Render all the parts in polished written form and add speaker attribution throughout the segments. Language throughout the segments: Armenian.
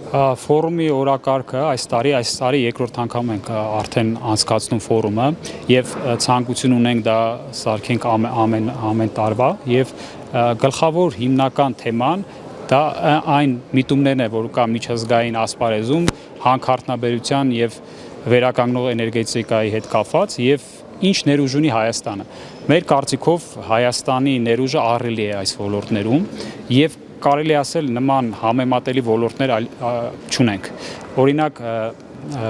Speaker 1: Ֆորումի օրակարգը այս տարի երկրորդ անգամ ենք արդեն անցկացնում ֆորումը եւ ցանկություն ունենք դա սարքենք ամեն տարվա եւ գլխավոր հիմնական թեման դա այն միտումներն է, որ կա միջազգային ասպարեզում հանքարդյունաբերության եւ վերականգնող էներգետիկայի հետ կապված եւ ինչ ներուժ ունի Հայաստանը։ Մեր կարծիքով Հայաստանի ներուժը ահռելի է այս ոլորտներում եւ կարելի ասել նման համեմատելի ոլորտներ չունենք։ Օրինակ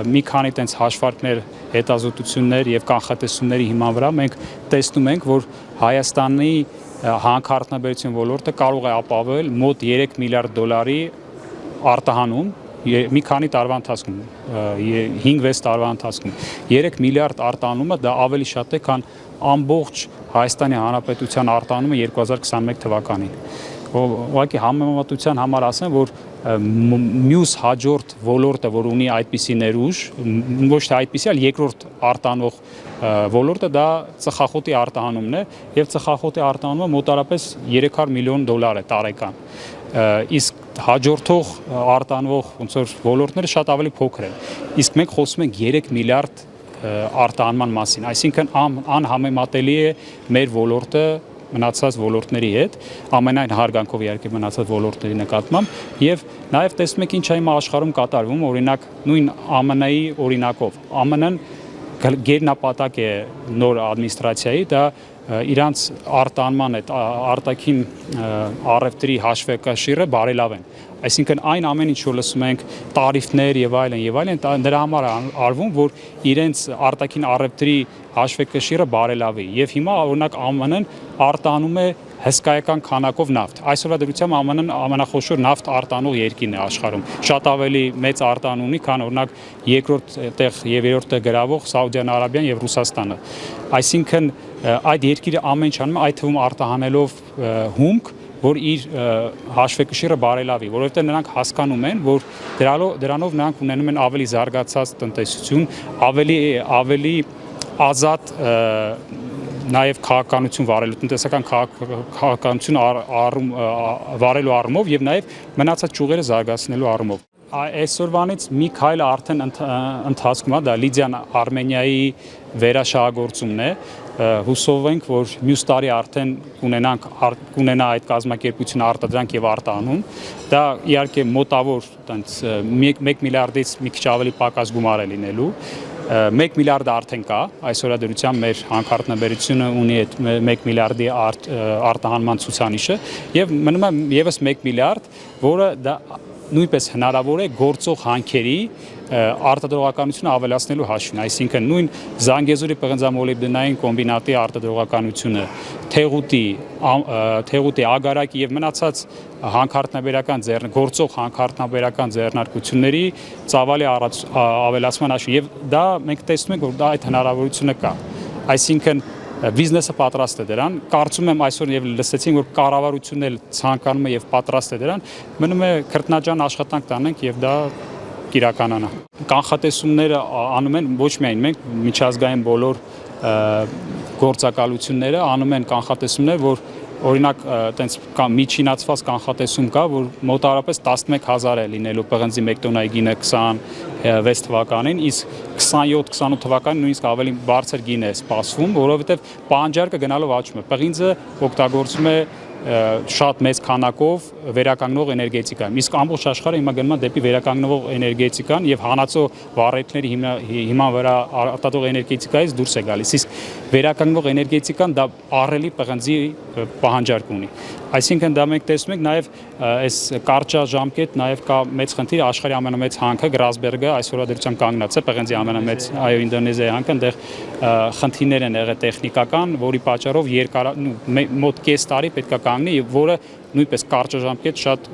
Speaker 1: մի քանի տենց հաշվարկներ, հետազոտություններ եւ կանխատեսումների հիման վրա մենք տեսնում ենք, որ Հայաստանի հանքարդյունաբերության ոլորտը կարող է ապահովել մոտ 3 միլիարդ դոլարի արտահանում մի քանի տարվա ընթացքում 5-6 տարվա ընթացքում 3 միլիարդ արտահանումը դա ավելի շատ է, քան ամբողջ Հայաստանի Հանրապետության արտահանումը 2021 թվականին։ Ուղղակի համեմատության համար ասեմ, որ մյուս հաջորդ ոլորտը, որ ունի այդպիսի ներուժ, ոչ թե այդպիսի, այլ երկրորդ արտանող ոլորտը դա ծխախոտի արտահանումն է եւ ծխախոտի արտահանումը մոտարապես 300 միլիոն դոլար է տարեկան։ Իսկ հաջորդող արտանող ոնց որ ոլորտները շատ ավելի փոքր են։ Իսկ մենք խոսում ենք 3 միլիարդ արտահանման մասին, այսինքն անհամեմատելի է մեր ոլորտը մնացած ոլորտների հետ, ամենայն հարգանքով իհարկե մնացած ոլորտների նկատմամբ եւ նաեւ տեսնում եք ինչ է հիմա աշխարհում կատարվում, օրինակ նույն ԱՄՆ-ի օրինակով։ ԱՄՆ-ն գերնապատակ է նոր ադմինիստրացիայի, դա իրանց արտահանման այդ արտաքին առևտրի հաշվեկաշիռը բարելավեն։ Այսինքն այն ամեն ինչ որ լսում ենք տարիֆներ եւ այլն, դրա համար արվում, որ իրենց արտաքին առևտրի հաշվեկշիռը բարելավի եւ հիմա օրինակ ԱՄՆ-ն արտահանում է հսկայական քանակով նավթ։ Այսօրվա դրությամբ ԱՄՆ-ն ամենախոշոր նավթ արտանող երկիրն է աշխարհում։ Շատ ավելի մեծ արտահանում ունի, քան օրինակ երկրորդ տեղ եւ երրորդ տեղ գրավող Սաուդյան Արաբիան եւ Ռուսաստանը։ Այսինքն այդ երկիրը ամեն ինչ անում է, այդ թվում արտահանելով հումք, որ իր հաշվեկշիռը բարելավի, որովհետև նրանք հասկանում են, որ դրանով նրանք ունենում են ավելի զարգացած տնտեսություն, ավելի ազատ նաև քաղաքականություն վարելու, տնտեսական քաղաքականություն վարելու առումով եւ նաև մնացած ճյուղերը զարգացնելու առումով։ Այսօրվանից մի քայլ արդեն ընթացքում է, դա Լիդիան Արմենիայի վերաշահագործումն է։ Հուսով ենք, որ մյուս տարի արդեն կունենա այդ կազմակերպությունը արտադրանք եւ արտահանում։ Դա իհարկե մոտավոր 1 միլիարդից մի քիչ ավելի պակաս գումար է լինելու։ 1 միլիարդը արդեն կա, այսօրվա դրությամբ մեր հանքարդյունաբերությունը ունի այդ 1 միլիարդի արտահանման ցուցանիշը եւ մնում է եւս 1 միլիարդ, որը դա նույնպես հնարավոր է գործող հանքերի արտադրողականությունը ավելացնելու հաշվին, այսինքն նույն Զանգեզուրի պղնձամոլիբդենային կոմբինատի արտադրողականությունը, Թեղուտի, Ագարակի եւ մնացած գործող հանքարդյունաբերական ձեռնարկությունների ծավալի ավելացման հաշվին եւ դա մենք տեսնում ենք, որ դա այդ հնարավորությունը կա, այսինքն բիզնեսը պատրաստ է դրան, կարծում եմ այսօր եւ լսեցին, որ կառավարությունն էլ ցանկանում է եւ պատրաստ է դրան, մնում է քրտնաջան աշխատանք տանենք եւ դա կիրականանա։ Կանխատեսումները անում են ոչ միայն մենք, միջազգային բոլոր գործակալությունները անում են կանխատեսումներ, որ օրինակ տենց կամ միջինացված կանխատեսում կա, որ մոտավորապես 11000 է լինելու պղնձի 1 տոննայի գինը 26 թվականին, իսկ 27-28 թվականին նույնիսկ ավելի բարձր գին է սպասվում, որովհետև պահանջարկը գնալով աճում է։ Պղինձը օգտագործում է շատ մեծ քանակով վերականգնող էներգետիկայում, իսկ ամբողջ աշխարհը հիմա գնում է դեպի վերականգնող էներգետիկան եւ հանածո վառելքների հիման վրա արտադրող էներգետիկայից դուրս է գալիս, իսկ վերականգնող էներգետիկան դա ահռելի պղնձի պահանջարկ ունի։ Այսինքն դա մենք տեսնում ենք նաև այս կարճաժամկետ նաև կա մեծ խնդիր, աշխարհի ամենամեծ հանքը Գրասբերգը այսօրվա դրությամբ կանգնած է, պղնձի ամենամեծ Ինդոնեզիայի հանքը, այնտեղ խնդիրներ են եղել տեխնիկական, որի պատճառով մոտ կես տարի պետք է կանգնի, որը նույնպես կարճաժամկետ շատ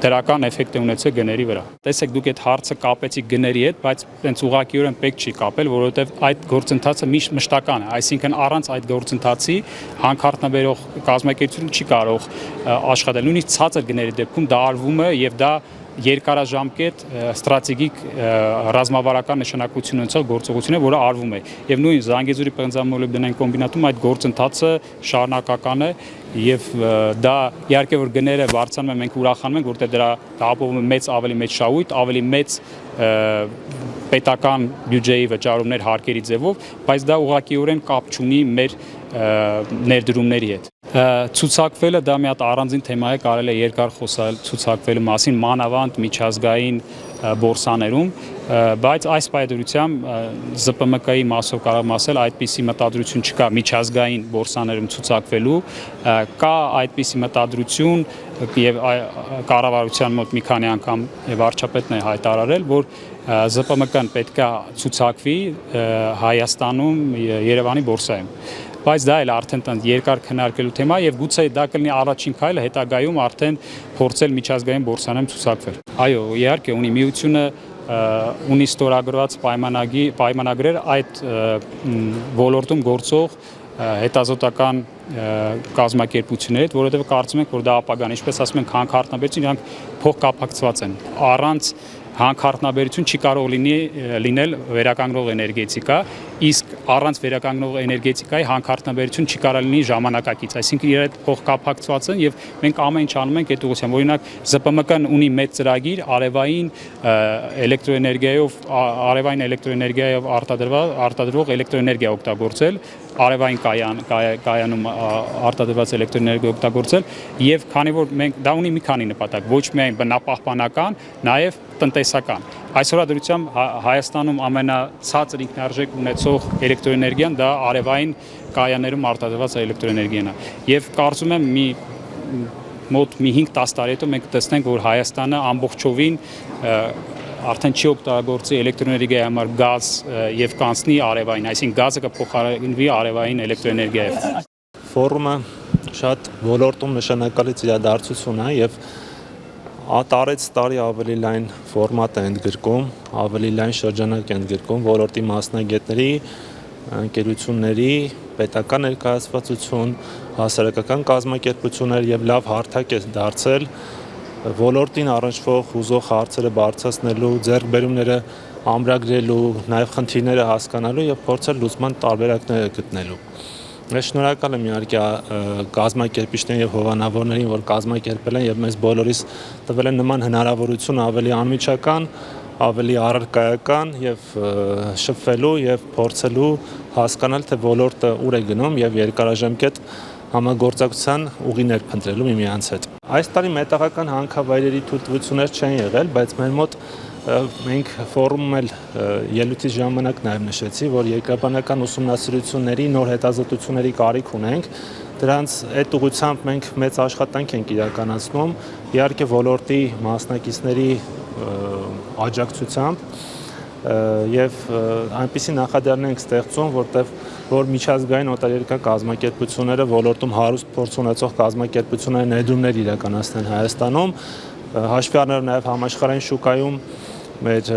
Speaker 1: դրական էֆեկտ է ունեցել գների վրա։ Տեսեք, դուք այդ հարցը կապեցիք գների հետ, բայց այնց ուղղակիորեն պետք չի կապել, որովհետև այդ գործընթացը միշտ մշտական է, այսինքն առանց այդ գործընթացի հանքարդյունաբերող կազմակերպությունը չի կարող աշխատել։ Նույնիսկ ցածր գների դեպքում դա արվում է եւ դա երկարաժամկետ ստրատեգիկ ռազմավարական նշանակություն ունեցող գործողություն է, որը արվում է։ Եվ նույն Զանգեզուրի պղնձամոլիբդենային կոմբինատում այդ գործընթացը շարունակական է եւ դա իհարկե որ գները բարձրանում են, մենք ուրախանում ենք, որտեղ դրա ապահովում է ավելի մեծ շահույթ, ավելի մեծ պետական բյուջեի վճարումներ հարկերի ձևով, բայց դա ուղղակիորեն կապ չունի մեր ներդրումների հետ։ Ցուցակվելը դա մի հատ առանձին թեմա է, կարելի է երկար խոսալ ցուցակվելու մասին, մանավանդ միջազգային բորսաներում, բայց այս պայմանությամբ ԶՊՄԿ-ի մասով կարող եմ ասել, այդպիսի մտադրություն չկա միջազգային բորսաներում ցուցակվելու, կա այդպիսի մտադրություն եւ կառավարության մոտ մի քանի անգամ եւ վարչապետն է հայտարարել, որ ԶՊՄԿ-ն պետք է ցուցակվի Հայաստանում Երևանի բորսայում։ Բայց դա էլ արդեն երկար քննարկելու թեմա եւ գուցե դա կլինի առաջին քայլը հետագայում արդեն փորձել միջազգային բորսաներում ցուցակվել։ Այո, իհարկե ունի միությունը ունի ստորագրված պայմանագրեր այդ ոլորտում գործող հետազոտական կազմակերպությունների հետ, որովհետև կարծում ենք, որ դա ապագան, ինչպես ասում ենք, հանքարդյունաբերություն, իրանք փոխկապակցված են։ Առանց հանքարդյունաբերություն չի կարող լինել վերականգնող էներգետիկա, իսկ առանց վերականգնող էներգետիկայի հանքարդյունաբերություն չի կարող լինի ժամանակակից, այսինքն իրար հետ փոխկապակցված են եւ մենք ամեն ինչ անում ենք այդ ուղղությամբ։ Օրինակ ԶՊՄԿ-ն ունի մեծ ծրագիր արևային էլեկտրոէներգիայով արտադրվող էլեկտրոէներգիա օգտագործել, արևային կայանում արտադրված էլեկտրոէներգիա օգտագործել եւ քանի որ մենք դա ունի մի քանի նպատակ, ոչ միայն բնապահպանական, նաեւ տնտեսական։ Այսօրվա դրությամբ Հայաստանում ամենացածր ինքնարժեք ունեցող էլեկտրոէներգիան դա արևային կայաններում արտադրված էլեկտրոէներգիան է։ Եվ կարծում եմ մոտ 5-10 տարի հետո մենք տեսնենք, որ Հայաստանը ամբողջովին արդեն չի օգտագործի էլեկտրոէներգիայի համար գազ եւ կանցնի արևային, այսինքն գազը կփոխարինվի արևային էլեկտրոէներգիայով։
Speaker 2: Ֆորումը շատ ոլորտում նշանակալից իրադարձություն է եւ տարեց տարի ավելի լայն ֆորմատ է ընդգրկում, ավելի լայն շրջանակ է ընդգրկում ոլորտի մասնագետների, ընկերությունների, պետական ներկայացվածություն, հասարակական կազմակերպություններ եւ լավ հարթակ է դարձել ոլորտին առնչվող հուզող հարցերը բարձրացնելու, ձեռքբերումները ամրագրելու, նաեւ խնդիրները հասկանալու եւ փորձել լուծման տարբերակները գտնելու։ Ես շնորհակալ եմ իհարկե կազմակերպիչներին եւ հովանավորներին, որ կազմակերպել են եւ մեզ բոլորիս տվել են նման հնարավորություն ավելի անմիջական, ավելի առարկայական եւ շփվելու եւ փորձելու հասկանալ թե ոլորտը ուր է գնում եւ երկարաժամկետ համագործակցության ուղիներ փնտրելու միմյանց հետ։ Այս տարի մետաղական հանքավայրերի թույլտվություններ չեն եղել, բայց մեր մոտ մենք ֆորումում էլ ելույթի ժամանակ նաև նշեցի, որ երկրաբանական ուսումնասիրությունների նոր հետազոտությունների կարիք ունենք, դրանց այդ ուղղությամբ մենք մեծ աշխատանք ենք իրականացնում, իհարկե ոլորտի մասնակիցների աջակցությամբ եւ այնպիսի նախաձեռներ ենք ստեղծում, որ միջազգային օտարերկրյա կազմակերպությունները ոլորտում հարուստ փորձ ունեցող կազմակերպությունները ներդրումներ իրականացնեն Հայաստանում, հաշվի առնելով նաեւ համաշխարհային շուկայում մեր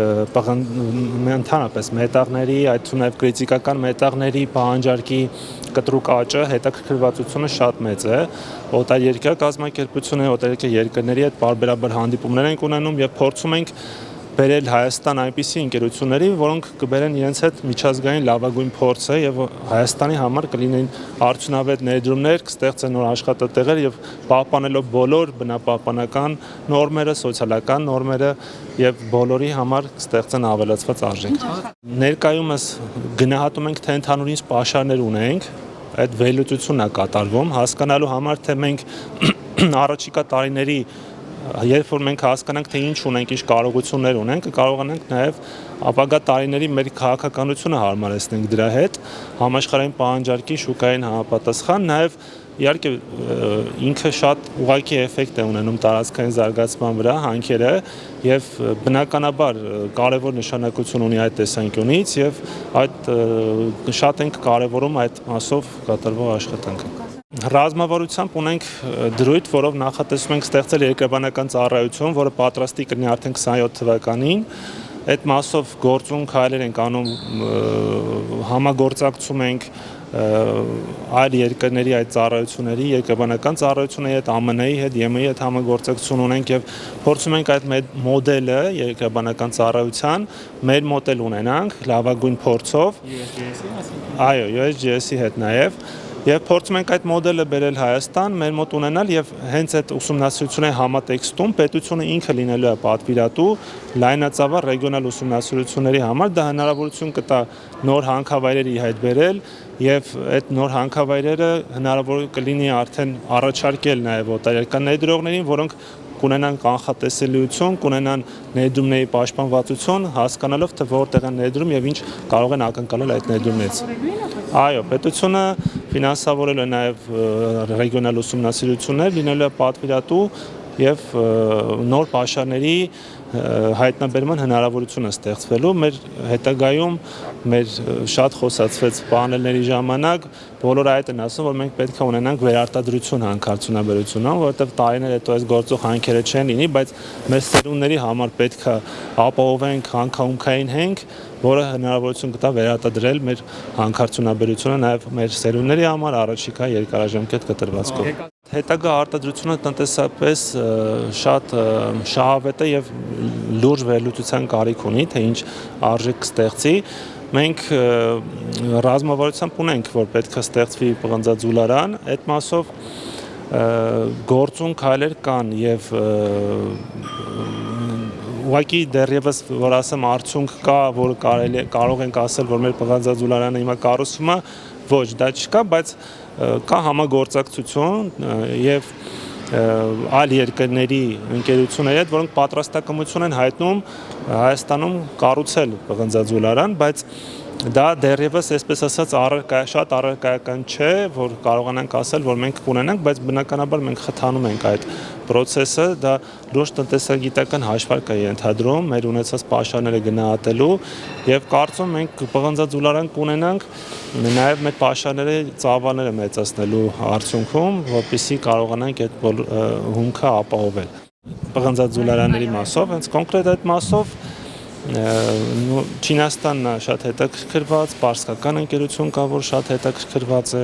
Speaker 2: ընդհանրապես մետաղների, այդ թվում կրիտիկական մետաղների պահանջարկի կտրուկ աճը, հետաքրքրվածությունը շատ մեծ է։ Օտարերկրյա կազմակերպությունները, օտարերկրյա երկրների հետ պարբերաբար հանդիպումներ ենք ունենում եւ փորձում ենք բերել Հայաստան այնպիսի ընկերությունների, որոնք կբերեն իրենց հետ միջազգային լավագույն փորձը եւ Հայաստանի համար կլինեն արդյունավետ ներդրումներ, կստեղծեն նոր աշխատատեղեր եւ պահպանելով բոլոր բնապահպանական նորմերը, սոցիալական նորմերը եւ բոլորի համար կստեղծեն ավելացված արժեք։ Ներկայումս գնահատում ենք, թե ընդհանուր ինչ պաշարներ ունենք, այդ վերլուծությունն է կատարվում, հասկանալու համար, թե մենք առաջիկա տարիների երբ որ մենք հասկանանք, թե ինչ ունենք, ինչ կարողություններ ունենք, կարողանանք նաև ապագա տարիների մեր քաղաքականությունը հարմարեցնենք դրա հետ, համաշխարհային պահանջարկի շուկային համապատասխան, նաև իհարկե ինքը շատ ուղղակի էֆեկտ է ունենում տարածքային զարգացման վրա, հանքերը եւ բնականաբար կարեւոր նշանակություն ունի այդ տեսանկյունից եւ այդ շատ ենք կարեւորում այդ մասով կատարվող աշխատանքը։ Ռազմավարությամբ ունենք դրույթ, որով նախատեսում ենք ստեղծել երկրաբանական ծառայություն, որը պատրաստի կլինի արդեն 27 թվականին։ Այդ մասով գործուն քայլեր ենք անում, համագործակցում ենք այլ երկրների այդ ծառայությունների, երկրաբանական ծառայությունների հետ, ԱՄՆ-ի հետ, ԵՄ-ի հետ համագործակցություն ունենք եւ փորձում ենք այդ մոդելը երկրաբանական ծառայության մեր մոդել ունենանք լավագույն փորձով այո USGS-ի հետ նաեւ Եվ փորձում ենք այդ մոդելը բերել Հայաստան, մեր մոտ ունենալ եւ հենց այդ ուսումնասիրությունների համատեքստում պետությունը ինքը լինելու է պատվիրատու լայնածավալ ռեգիոնալ ուսումնասիրությունների համար դա հնարավորություն կտա նոր հանքավայրերի հետ բերել եւ այդ նոր հանքավայրերը հնարավոր կլինի արդեն առաջարկել նաեւ օտարերկրյա ներդրողներին, որոնք կունենան կանխատեսելիություն, կունենան ներդրումների պաշտպանվածություն, հասկանալով թե որտեղ են ներդրում եւ ինչ կարող են ակնկալել այդ ներդրումներից։ Այո, պետությունը ֆինանսավորել է նաեւ ռեգիոնալ ուսումնասիրություններ, լինելու է պատվիրատու եւ նոր պաշարների հայտնաբերման հնարավորություն է ստեղծվելու մեր հետագայում մեր շատ խոսացվեց պանելների ժամանակ բոլորը այդ են ասում որ մենք պետք է ունենանք վերարտադրություն հանքարդյունաբերությունում որովհետեւ տարիներ հետո այս գործող հանքերը չեն լինի բայց մեր սերունդների համար պետք է ապահովենք հանքահումքային հենք որը հնարավորություն կտա վերարտադրել մեր հանքարդյունաբերությունը նաեւ մեր սերունդների համար առաջիկա երկարաժամկետ կտրվածքով Հետագա արտադրությունը տնտեսապես շատ շահավետ է եւ լուրջ վերլուծության կարիք ունի, թե ինչ արժեք կստեղծի։ Մենք ռազմավարությամբ ունենք, որ պետք է ստեղծվի պղնձաձուլարան, այդ մասով գործուն քայլեր կան եւ ուղղակի դեռևս որ ասեմ արդյունք կա, որ կարող ենք ասել, որ մեր պղնձաձուլարանը հիմա կառուցվում է, ոչ, դա չկա, բայց կա համագործակցություն եւ այլ երկրների ընկերությունների հետ, որոնք պատրաստակամություն են հայտնում Հայաստանում կառուցել պղնձաձուլարան, բայց դա դեռևս այսպես ասած շատ առարկայական չէ, որ կարողանանք ասել, որ մենք կունենանք, բայց բնականաբար մենք խթանում ենք այդ process-ը, դա լուրջ տնտեսագիտական հաշվարկ է ենթադրում, մեր ունեցած պաշարները գնահատելու եւ կարծում մենք պղնձաձուլարան կունենանք նաեւ մեր պաշարների ծավալները մեծացնելու արդյունքում, որպեսզի կարողանանք այդ հումքը ապահովել։ Պղնձաձուլարանների մասով, հենց կոնկրետ այդ մասով Չինաստանն է շատ հետաքրքրված, պարսկական ընկերություն կա, որ շատ հետաքրքրված է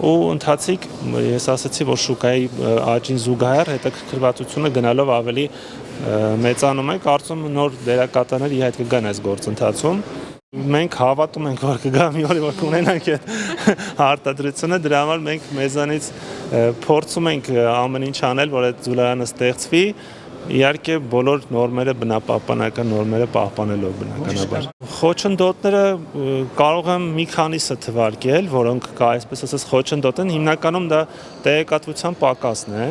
Speaker 2: ու ընթացիկ ես ասացի, որ շուկայի աճին զուգահեռ հետաքրքրվածությունը գնալով ավելի մեծանում է, կարծում նոր դերակատարներ իհայտ կգան այս գործընթացում Մենք հավատում ենք, որ կգա մի օր, որ կունենանք այդ արտադրությունը, դրա համար մենք մեզանից փորձում ենք ամեն ինչ անել, որ այդ ձուլարանը ստեղծվի Իհարկե բոլոր նորմերը բնապահպանական նորմերը պահպանելով բնականաբար։ Խոչընդոտները կարող եմ մի քանիսը թվարկել, որոնք կա այսպես ասած խոչընդոտ են, հիմնականում դա տեղեկատվության պակասն է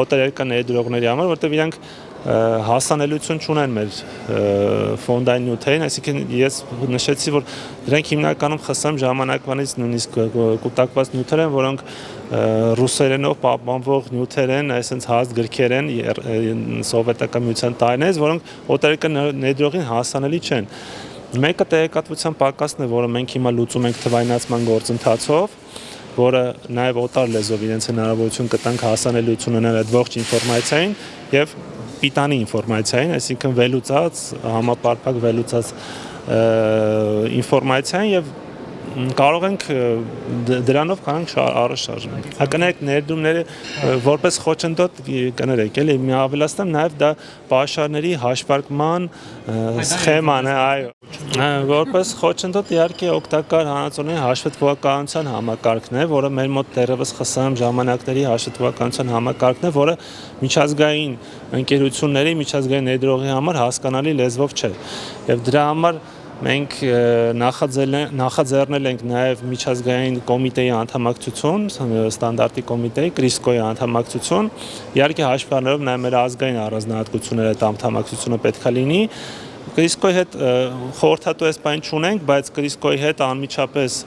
Speaker 2: օտարերկրյա ներդրողների համար, որտեղ իրանք հասանելիություն չունեն մեր ֆոնդային նյութերին, այսինքն ես նշեցի, որ դրանք հիմնականում ԽՍՀՄ ժամանակվանից նույնիսկ կուտակված նյութեր են, որոնք ռուսերենով պահպանվող նյութեր են, այսինքն հաստ գրքեր են սովետական միության տարիներից, որոնք օտարերկրյա ներդրողին հասանելի չեն։ Մեկը տեղեկատվության պակասն է, որը մենք հիմա լուծում ենք թվայնացման գործընթացով, որը նաև օտար լեզվով իրենց հնարավորություն կտանք հասանելիություն ունենալ այդ ողջ ինֆորմացիային եւ պիտանի ինֆորմացիային, այսինքն վերլուծած, համապարփակ վերլուծած ինֆորմացիային եւ կարող ենք դրանով կանանք առաջ շարժվել։ Հակնեք ներդրումները որպես խոչընդոտ կներեք, էլի մի ավելացնեմ նաև դա պաշարների հաշվարկման սխեման է, այո։ Որպես խոչընդոտ իհարկե օգտակար հանածոների հաշվետվականության համակարգն է, որը մեր մոտ դեռևս ԽՍՀՄ ժամանակների հաշվետվականության համակարգն է, որը միջազգային ընկերությունների, միջազգային ներդրողի համար հասկանալի լեզվով չէ։ Եվ դրա համար Մենք նախաձեռնել ենք նաև միջազգային կոմիտեի անդամակցություն, ստանդարտի կոմիտեի, Կրիսկոյի անդամակցություն, իհարկե հաշվի առնելով նաև մեր ազգային առանձնահատկությունները այդ անդամակցությունը պետք է լինի։ Կրիսկոյի հետ խորհրդատու այս բան չունենք, բայց Կրիսկոյի հետ անմիջապես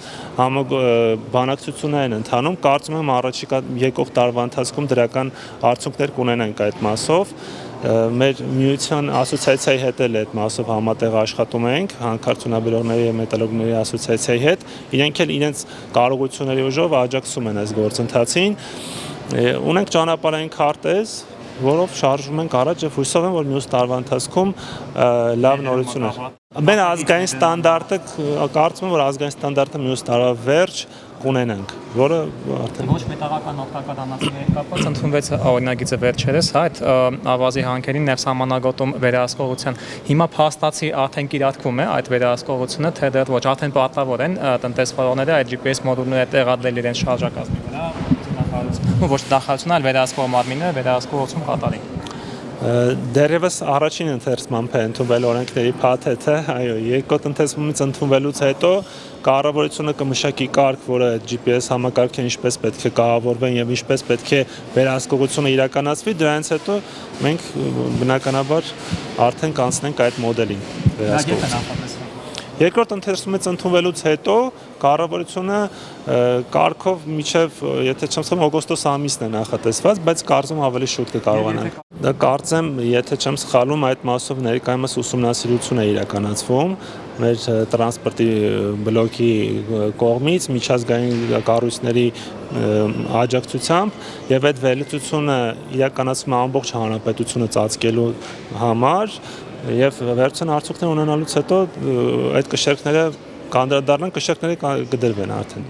Speaker 2: բանակցություններ են ընթանում, կարծում եմ առաջիկա եկող տարվա ընթացքում դրական արդյունքներ կունենանք այդ մասով։ Մեր միության ասոցիացիայի հետ էլ այդ մասով համատեղ աշխատում ենք, հանքարդյունաբերողների եւ մետալուրգների ասոցիացիայի հետ, իրենք էլ իրենց կարողությունների ուժով աջակցում են այս գործընթացին։ Ունենք ճանապարհային քարտեզ, որով շարժվում ենք առաջ եւ հույսով եմ, որ մյուս տարվա ընթացքում լավ նորություններ։ Մեր ազգային ստանդարտը կարծում եմ, որ ազգային ստանդարտը մյուս տարվա վերջ կունենանք, որը արդեն
Speaker 3: ոչ մետաղական օգտակար անասունների կապված ընդունվեց օրինագիծը վերջերս, հա, այդ ավազի հանքերին ներսամանագոտում վերահսկողության։ Հիմա փաստացի արդեն կիրարկվում է այդ վերահսկողությունը, թե դեռ ոչ, արդեն պարտավոր են տնտեսվարողները այդ GPS մոդուլները տեղադրել իրենց շարժակազմի վրա, ոչ նախարարությունը, այլ վերահսկող մարմինը վերահսկողություն կատարի։
Speaker 2: Դերևս առաջին ընթերցմամբ է ընդունվել օրենքների փաթեթը, այո, երկրորդ ընթերցումից ընդունվելուց հետո կառավարությունը կմշակի կարգ, որը GPS համակարգը ինչպես պետք է կառավարվեն եւ ինչպես պետք է վերահսկողությունը իրականացվի, դրանից հետո մենք բնականաբար արդեն կանցնենք այդ մոդելին վերահսկողության։ Երկրորդ ընթերցումից ընդունվելուց հետո կառավարությունը կարգով միջև, եթե չեմ սխալվում, օգոստոս ամիսն է նախատեսված, բայց կարծում ավելի շուտ կկարողանանք։ Դա կարծեմ, եթե չեմ սխալվում, այդ մասով ներկայումս ուսումնասիրություն է իրականացվում մեր տրանսպորտի բլոկի կողմից միջազգային կառույցների աջակցությամբ եւ այդ վերլուծությունը իրականացվում է ամբողջ հանրապետությունը ծածկելու համար եւ վերջին արդյունքները ունենալուց հետո այդ կշերքները կանդրադառնան, կշերքները կդրվեն արդեն։